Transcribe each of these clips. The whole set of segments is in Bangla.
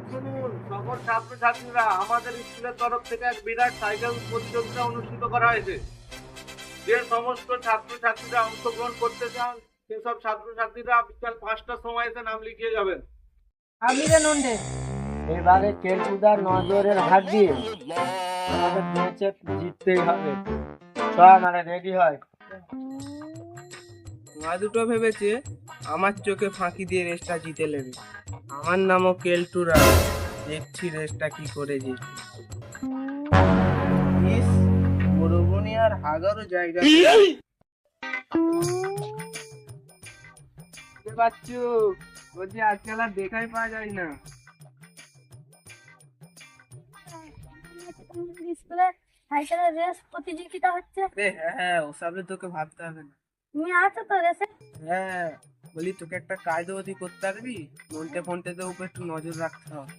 শুনুন, সকল ছাত্রছাত্রীরা, আমাদের স্কুলের তরফ থেকে এক বিরাট সাইকেল প্রতিযোগিতা অনুষ্ঠিত করা হয়েছে। যে সমস্ত ছাত্রছাত্রীরা অংশগ্রহণ করতে চান, সেসব ছাত্রছাত্রীরা বিকাল 5টার সময় এসে নাম লিখিয়ে যাবেন। আমি রে নন্ডে, এবারে কেলটুদার নজরের হাত দিয়ে আমাদের ম্যাচে জিততেই হবে। সব মানে রেডি হয়। মা দুটো ভেবেছে আমার চোখে ফাঁকি দিয়ে রেসটা জিতে নেবে। আমার নামও কেলটুরা, দেখছি রেসটা কি করে জিতে। ইস, বড়বনি আর হাজারো জায়গা বাচ্চু, বলছি আজকাল আর দেখাই পাওয়া যায় না। স্কুলে সাইকেলের রেস প্রতিযোগিতা হচ্ছে, হ্যাঁ, ওসবে তোকে ভাবতে হবে না। তুমি আছো তো রেসে? হ্যাঁ, বলি তোকে একটা কাজ অবধি করতে পারবি? মনটে ফোনটেতে উপর একটু নজর রাখতে হবে।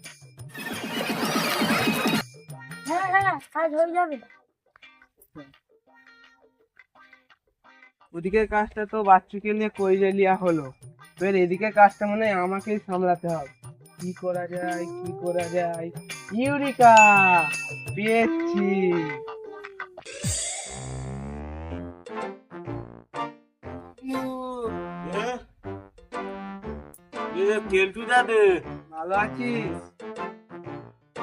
হ্যাঁ হ্যাঁ, কাজ হয়ে যাবে। ওদিকে কাজটা তো বাচ্চুকে নিয়ে করে লিয়া হলো, এবার এদিকে কাজটা মনে হয় আমাকেই সামলাতে হবে। কি করা যায়, কি করা যায়? ইউরিকা পেয়েছি। কেলটু দাদে, ভালো আছিস?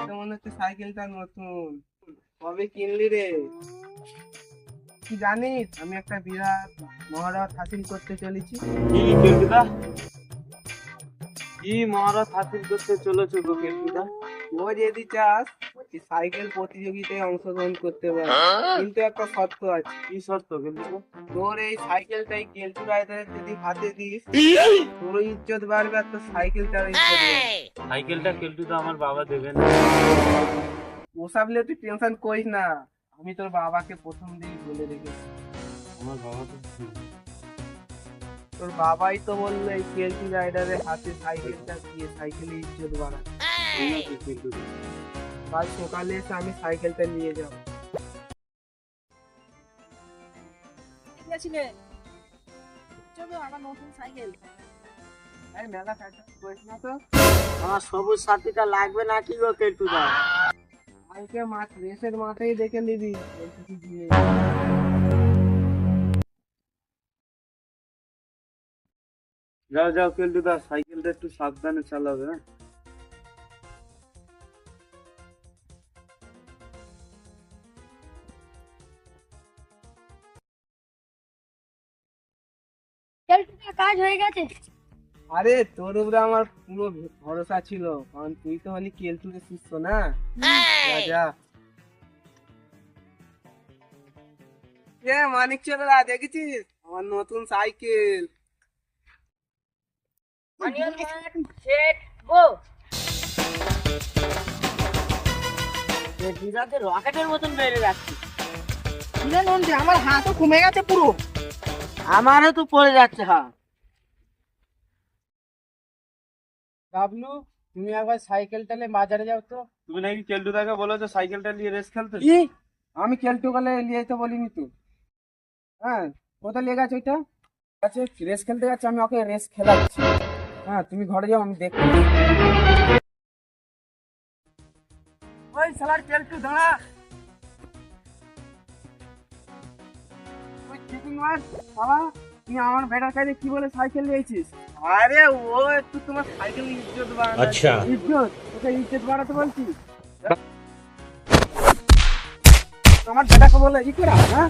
তো মনে হচ্ছে সাইকেলটা নতুন, কবে কিনলি রে? কি জানিস, আমি একটা বিরাট মহারথ হাসিল করতে চলেছি। কি কেলটুদা, কি মহারথ হাসিল করতে চলেছো গো কেলটুদা? ও যদি চাস এই সাইকেল প্রতিযোগিতায় অংশগ্রহণ করতে পারে, কিন্তু একটা শর্ত আছে। কি শর্ত কেলটুদা? তোর এই সাইকেলটাই কেলটু রাইডারের যদি হাতে দিস, তোর ইজ্জত বাড়বে আর তোর সাইকেলটার ইজ্জত বাড়বে। সাইকেলটা কেলটুদা আমার বাবা দেবে না। ওসব নিয়ে তুই টেনশন করিস না, আমি তোর বাবাকে প্রথম দিনই বলে রেখেছি। আমার বাবা তো তোর বাবাই তো বললো এই কেলটু রাইডারের হাতে সাইকেলটা দিয়ে সাইকেলের ইজ্জত বাড়াবে। ঠিক আছে কেলটুদা। কাল সকালে এসে আমি সাইকেলটা নিয়ে যাবো। আমার নতুন সাইকেল। এই মেলা কাটা করিস না তো। আমার সবুজ সাথীটা লাগবে নাকি গো কেলটুদা? কালকে মাঠ রেসের মাঠেই দেখে নিবি কি দিয়ে। যাও যাও কেলটুদা, সাইকেলটা একটু সাবধানে চালাবে। হ্যাঁ, কেলটুটা কাজ হয়ে গেছে। আরে তোর উপরে আমার পুরো ভরসা ছিল, কারণ তুই তো হলি কেলটুরে শিষ্য না। যা যা। মানিক চোরা, দেখেছিস আমার নতুন সাইকেল? রকেটের মতন বেড়ে যাচ্ছে। আমার হাতও কমে গেছে পুরো। আমারও তো পড়ে যাচ্ছে। হ্যাঁ বাবলু, তুমি একবার সাইকেলটা নিয়ে বাজারে যাও তো। তুমি নাকি কেলটুদাকে বলেছো সাইকেলটা নিয়ে রেস খেলতে? কি? আমি কেলটু গেলে নিয়ে তো বলিনি তো। হ্যাঁ, কোথায় নিয়ে গেছে ওইটা? আচ্ছা, রেস খেলতে যাচ্ছে, আমি ওকে রেস খেলাচ্ছি। হ্যাঁ, তুমি ঘরে যাও, আমি দেখছি। ওই শালার কেলটু, দাঁড়া। ওই চিটিং মার বাবা, তুই আমার বেটার কাছে কি বলে সাইকেল নিয়েছিস? আরে ও একটু তোমার সাইকেল ইজ্জত বাড়ানো। আচ্ছা, ইজ্জত? ওকে ইজ্জত বাড়াতে বলছি? তোমার বেটাকে বলে ই করা? হ্যাঁ,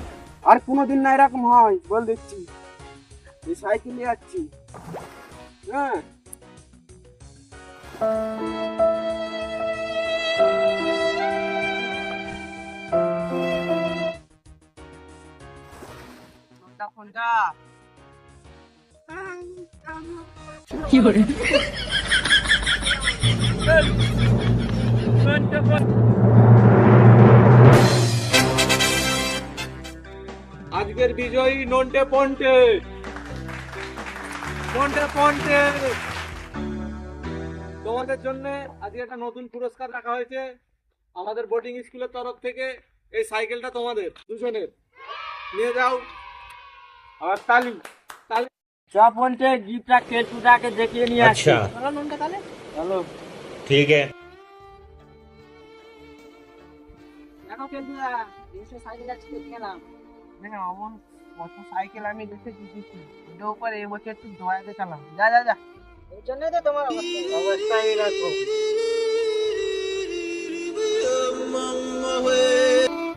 আর কোনোদিন না এরকম হয়, বল দিচ্ছি। এই সাইকেল নিয়ে যাচ্ছি। হ্যাঁ, ফোনটা আজকের বিজয়ী নন্টে পন্টে। পন্টে পন্টে, তোমাদের জন্য আজকে একটা নতুন পুরস্কার রাখা হয়েছে আমাদের বোর্ডিং স্কুলের তরফ থেকে। এই সাইকেলটা তোমাদের দুজনের, নিয়ে যাও। আর তালি তালি। চপনটে গিফটটা কেলটুদাকে দেখিয়ে নিয়ে আসি। अच्छा, চলো নন্ডা তাহলে। হ্যালো, ठीक है। কেলটুদা রেসে সাইকেলটা ছিঁড়ে গেলাম। হ্যাঁ অমন কত সাইকেল আমি দেখে জিতেছি, ওটার উপর এবছর একটু দয়াতে চালাম। যা যা যা। এই জন্যই তো তোমার অবস্থা। অবস্থায় রাখো।